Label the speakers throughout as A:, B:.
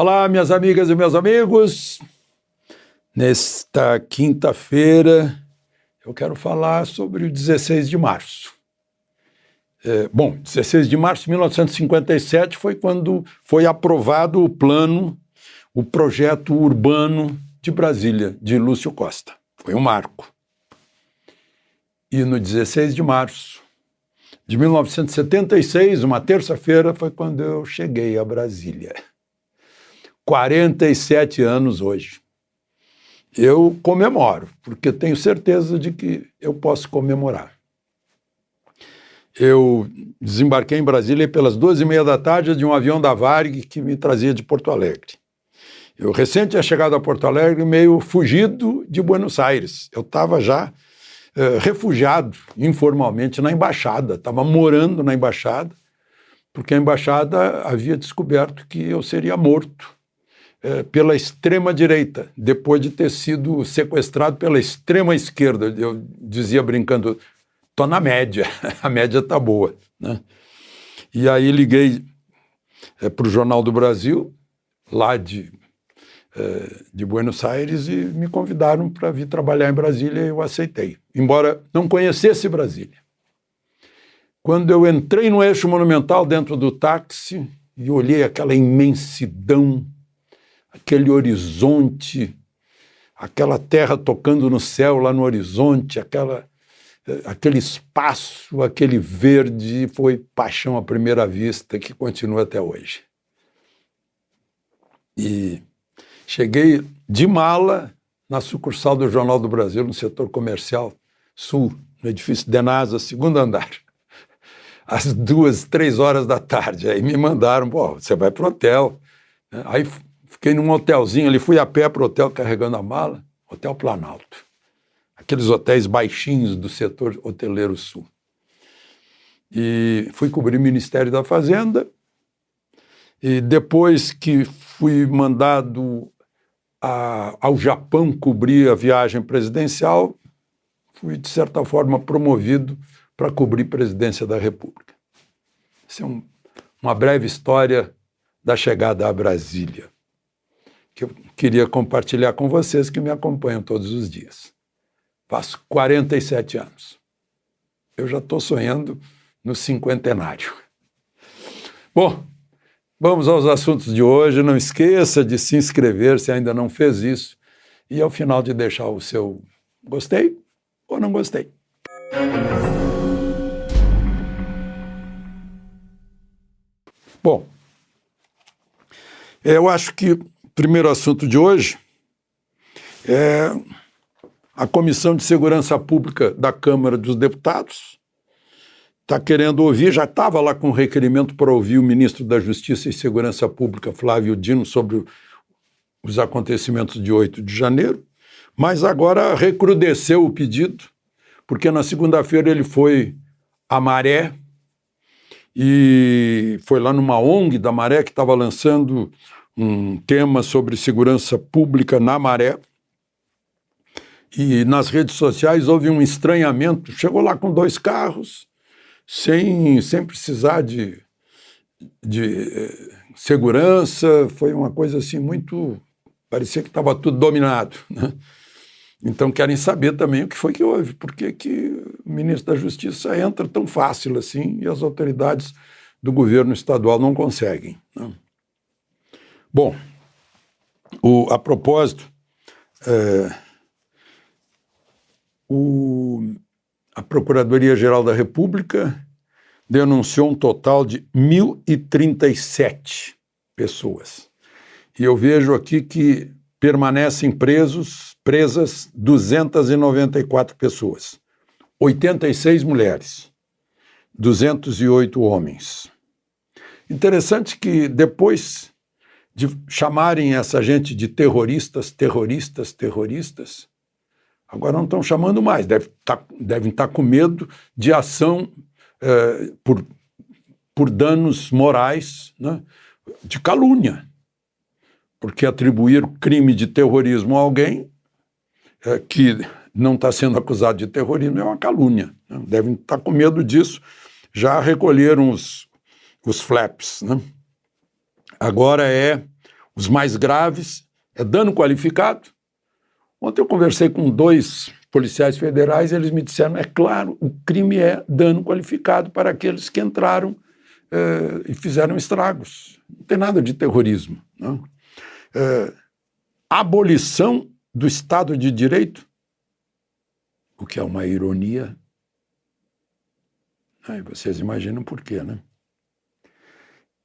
A: Olá, minhas amigas e meus amigos. Nesta quinta-feira, eu quero falar sobre o 16 de março. 16 de março de 1957 foi quando foi aprovado o projeto urbano de Brasília, de Lúcio Costa. Foi um marco. E no 16 de março de 1976, uma terça-feira, foi quando eu cheguei a Brasília. 47 anos hoje. Eu comemoro, porque tenho certeza de que eu posso comemorar. Eu desembarquei em Brasília pelas 2h30 da tarde de um avião da Varig que me trazia de Porto Alegre. Eu recém tinha chegado a Porto Alegre meio fugido de Buenos Aires. Eu estava já refugiado informalmente na embaixada, estava morando na embaixada, porque a embaixada havia descoberto que eu seria morto pela extrema-direita, depois de ter sido sequestrado pela extrema-esquerda. Eu dizia brincando, estou na média, a média está boa, né? E aí liguei para o Jornal do Brasil, lá de Buenos Aires, e me convidaram para vir trabalhar em Brasília e eu aceitei, embora não conhecesse Brasília. Quando eu entrei no Eixo Monumental dentro do táxi e olhei aquela imensidão, aquele horizonte, aquela terra tocando no céu lá no horizonte, aquele espaço, aquele verde, foi paixão à primeira vista que continua até hoje. E cheguei de mala na sucursal do Jornal do Brasil, no setor comercial sul, no edifício Denasa, segundo andar, às 2, 3 horas da tarde. Aí me mandaram, você vai para o hotel. Aí fiquei num hotelzinho ali, fui a pé para o hotel carregando a mala, Hotel Planalto. Aqueles hotéis baixinhos do setor hoteleiro sul. E fui cobrir o Ministério da Fazenda. E depois que fui mandado ao Japão cobrir a viagem presidencial, fui, de certa forma, promovido para cobrir a presidência da República. Essa é uma breve história da chegada a Brasília, que eu queria compartilhar com vocês que me acompanham todos os dias. Faço 47 anos. Eu já estou sonhando no cinquentenário. Bom, vamos aos assuntos de hoje. Não esqueça de se inscrever se ainda não fez isso e, ao final, de deixar o seu gostei ou não gostei. Bom, eu acho que o primeiro assunto de hoje é a Comissão de Segurança Pública da Câmara dos Deputados. Está querendo ouvir, já estava lá com requerimento para ouvir o ministro da Justiça e Segurança Pública, Flávio Dino, sobre os acontecimentos de 8 de janeiro, mas agora recrudesceu o pedido, porque na segunda-feira ele foi à Maré, e foi lá numa ONG da Maré que estava lançando um tema sobre segurança pública na Maré, e nas redes sociais houve um estranhamento. Chegou lá com 2 carros, sem precisar de segurança. Foi uma coisa assim muito... parecia que estava tudo dominado, né? Então querem saber também o que foi que houve, por que o ministro da Justiça entra tão fácil assim e as autoridades do governo estadual não conseguem, né? Bom, a propósito, a Procuradoria-Geral da República denunciou um total de 1.037 pessoas. E eu vejo aqui que permanecem presas 294 pessoas, 86 mulheres, 208 homens. Interessante que depois de chamarem essa gente de terroristas, agora não estão chamando mais, devem estar com medo de ação por danos morais, né, de calúnia. Porque atribuir crime de terrorismo a alguém que não está sendo acusado de terrorismo é uma calúnia, né? Devem estar com medo disso, já recolheram os flaps, né? Agora é Os mais graves é dano qualificado. Ontem eu conversei com 2 policiais federais e eles me disseram, é claro, o crime é dano qualificado para aqueles que entraram e fizeram estragos. Não tem nada de terrorismo. Não? Abolição do Estado de Direito, o que é uma ironia. Aí vocês imaginam por quê, né?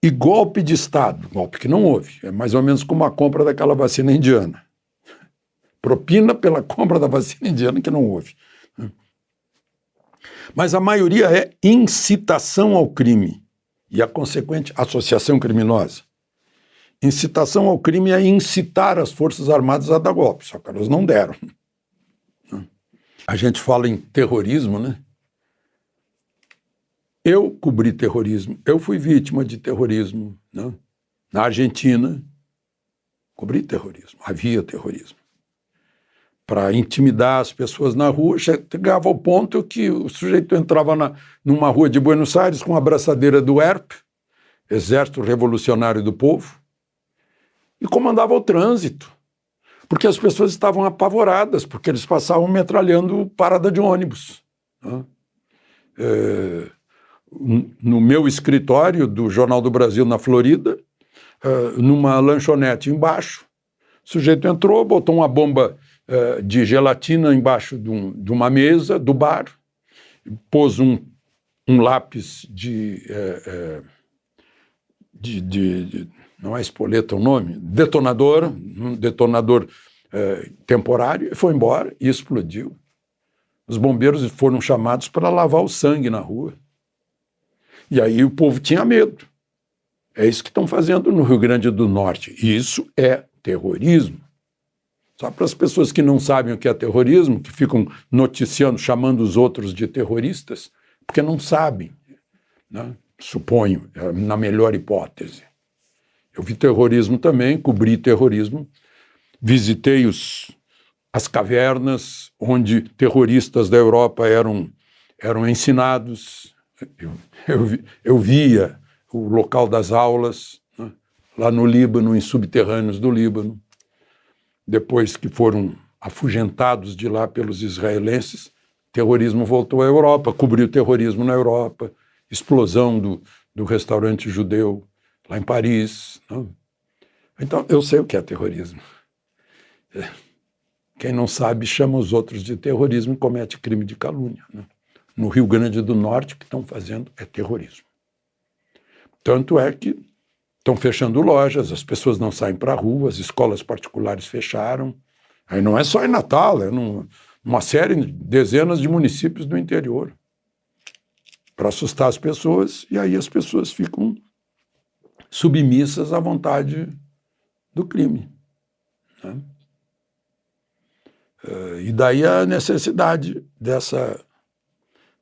A: E golpe de Estado, golpe que não houve, é mais ou menos como a compra daquela vacina indiana. Propina pela compra da vacina indiana que não houve. Mas a maioria é incitação ao crime e a consequente associação criminosa. Incitação ao crime é incitar as Forças Armadas a dar golpe, só que elas não deram. A gente fala em terrorismo, né? Eu cobri terrorismo, eu fui vítima de terrorismo, né? Na Argentina, cobri terrorismo, havia terrorismo. Para intimidar as pessoas na rua, chegava ao ponto que o sujeito entrava numa rua de Buenos Aires com a abraçadeira do ERP, Exército Revolucionário do Povo, e comandava o trânsito, porque as pessoas estavam apavoradas, porque eles passavam metralhando parada de ônibus, né? No meu escritório do Jornal do Brasil, na Florida, numa lanchonete embaixo, o sujeito entrou, botou uma bomba de gelatina embaixo de uma mesa do bar, pôs um lápis não é espoleta o nome, um detonador temporário, e foi embora e explodiu. Os bombeiros foram chamados para lavar o sangue na rua. E aí o povo tinha medo. É isso que estão fazendo no Rio Grande do Norte. E isso é terrorismo. Só para as pessoas que não sabem o que é terrorismo, que ficam noticiando, chamando os outros de terroristas, porque não sabem, né? Suponho, na melhor hipótese. Eu vi terrorismo também, cobri terrorismo, visitei as cavernas onde terroristas da Europa eram ensinados. Eu via o local das aulas, né? Lá no Líbano, em subterrâneos do Líbano. Depois que foram afugentados de lá pelos israelenses, terrorismo voltou à Europa, cobriu terrorismo na Europa, explosão do restaurante judeu lá em Paris, né? Então, eu sei o que é terrorismo. Quem não sabe chama os outros de terrorismo e comete crime de calúnia, né? No Rio Grande do Norte, o que estão fazendo é terrorismo. Tanto é que estão fechando lojas, as pessoas não saem para a rua, as escolas particulares fecharam. Aí não é só em Natal, é numa série, dezenas de municípios do interior, para assustar as pessoas, e aí as pessoas ficam submissas à vontade do crime, né? E daí a necessidade dessa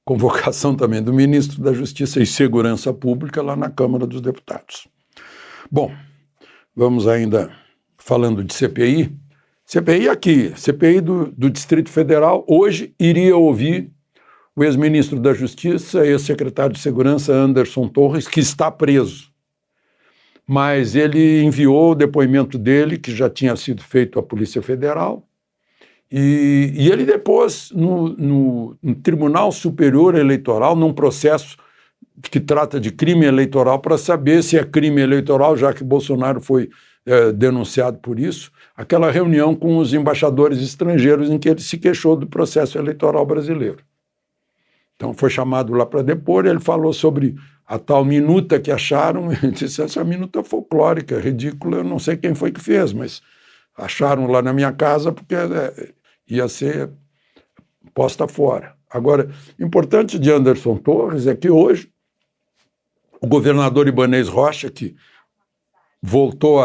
A: convocação também do ministro da Justiça e Segurança Pública lá na Câmara dos Deputados. Bom, vamos ainda falando de CPI. CPI aqui, CPI do Distrito Federal, hoje iria ouvir o ex-ministro da Justiça e ex-secretário de Segurança Anderson Torres, que está preso. Mas ele enviou o depoimento dele, que já tinha sido feito à Polícia Federal, e ele depôs no Tribunal Superior Eleitoral, num processo que trata de crime eleitoral, para saber se é crime eleitoral, já que Bolsonaro foi denunciado por isso, aquela reunião com os embaixadores estrangeiros em que ele se queixou do processo eleitoral brasileiro. Então foi chamado lá para depor, ele falou sobre a tal minuta que acharam, ele disse, essa minuta folclórica, ridícula, eu não sei quem foi que fez, mas acharam lá na minha casa porque ia ser posta fora. Agora, importante de Anderson Torres é que hoje o governador Ibanez Rocha, que voltou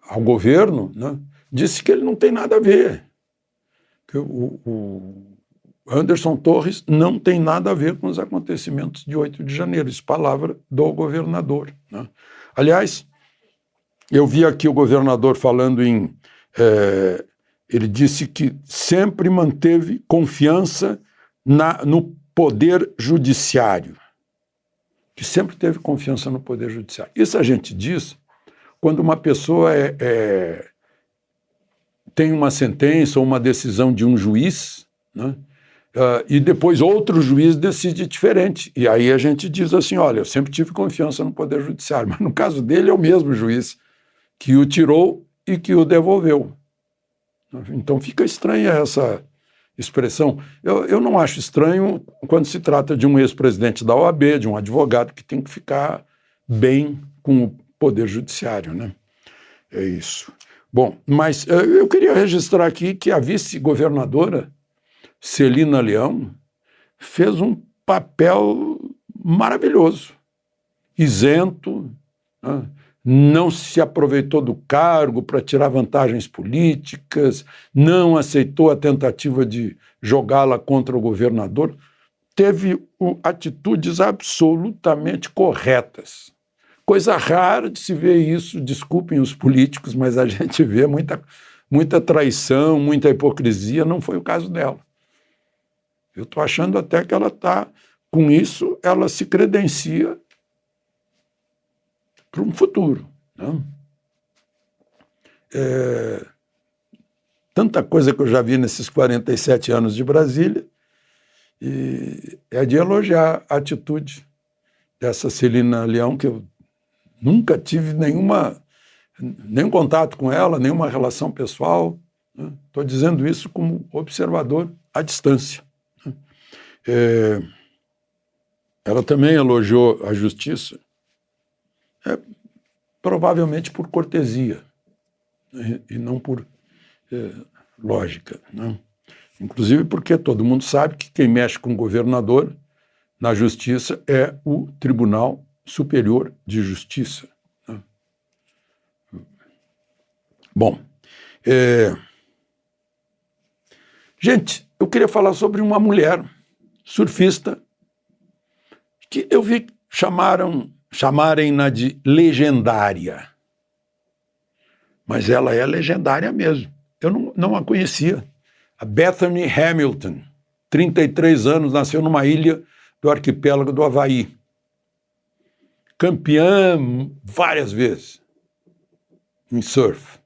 A: ao governo, né, disse que ele não tem nada a ver, que o Anderson Torres não tem nada a ver com os acontecimentos de 8 de janeiro, isso é palavra do governador, né? Aliás, eu vi aqui o governador falando ele disse que sempre manteve confiança no poder judiciário, que sempre teve confiança no Poder Judiciário. Isso a gente diz quando uma pessoa tem uma sentença ou uma decisão de um juiz, né? E depois outro juiz decide diferente. E aí a gente diz assim, olha, eu sempre tive confiança no Poder Judiciário, mas no caso dele é o mesmo juiz que o tirou e que o devolveu. Então fica estranha essa expressão. Eu não acho estranho quando se trata de um ex-presidente da OAB, de um advogado que tem que ficar bem com o Poder Judiciário, né? É isso. Bom, mas eu queria registrar aqui que a vice-governadora Celina Leão fez um papel maravilhoso, isento, né? Não se aproveitou do cargo para tirar vantagens políticas, não aceitou a tentativa de jogá-la contra o governador, teve atitudes absolutamente corretas. Coisa rara de se ver isso, desculpem os políticos, mas a gente vê muita traição, muita hipocrisia, não foi o caso dela. Eu estou achando até que ela está, com isso, ela se credencia para um futuro. Né? Tanta coisa que eu já vi nesses 47 anos de Brasília, e é de elogiar a atitude dessa Celina Leão, que eu nunca tive nenhum contato com ela, nenhuma relação pessoal. Estou dizendo isso como observador à distância. Ela também elogiou a justiça, provavelmente por cortesia, né, e não por lógica. Né? Inclusive porque todo mundo sabe que quem mexe com o governador na justiça é o Tribunal Superior de Justiça. Né? Bom, gente, eu queria falar sobre uma mulher surfista que eu vi chamarem-na de legendária. Mas ela é legendária mesmo. Eu não a conhecia. A Bethany Hamilton, 33 anos, nasceu numa ilha do arquipélago do Havaí. Campeã várias vezes em surf.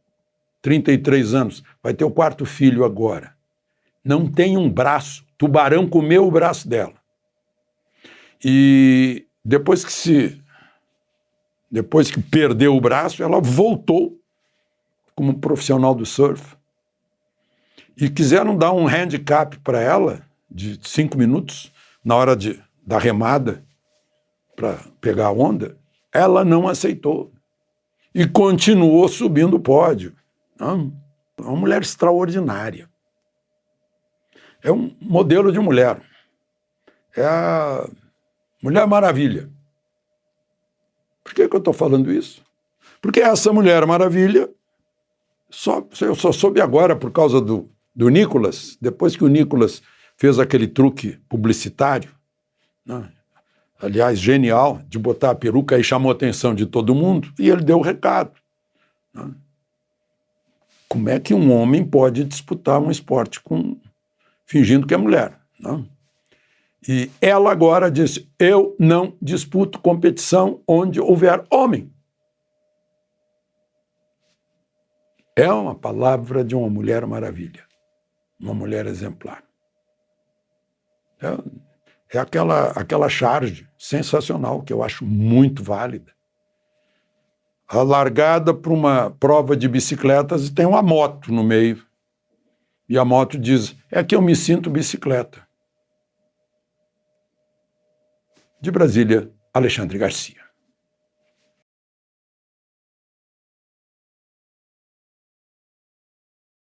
A: 33 anos. Vai ter o 4º filho agora. Não tem um braço. Tubarão comeu o braço dela. E depois que perdeu o braço, ela voltou como profissional do surf. E quiseram dar um handicap para ela de 5 minutos na hora da remada para pegar a onda. Ela não aceitou e continuou subindo o pódio. É uma mulher extraordinária. É um modelo de mulher. É a Mulher Maravilha. Por que eu estou falando isso? Porque essa Mulher Maravilha, eu só soube agora por causa do Nicolas, depois que o Nicolas fez aquele truque publicitário, né? Aliás, genial, de botar a peruca e chamou a atenção de todo mundo, e ele deu o recado. Né? Como é que um homem pode disputar um esporte fingindo que é mulher? Né? E ela agora disse, eu não disputo competição onde houver homem. É uma palavra de uma Mulher Maravilha, uma mulher exemplar. É aquela charge sensacional, que eu acho muito válida. A largada para uma prova de bicicletas e tem uma moto no meio. E a moto diz, é que eu me sinto bicicleta. De Brasília, Alexandre Garcia.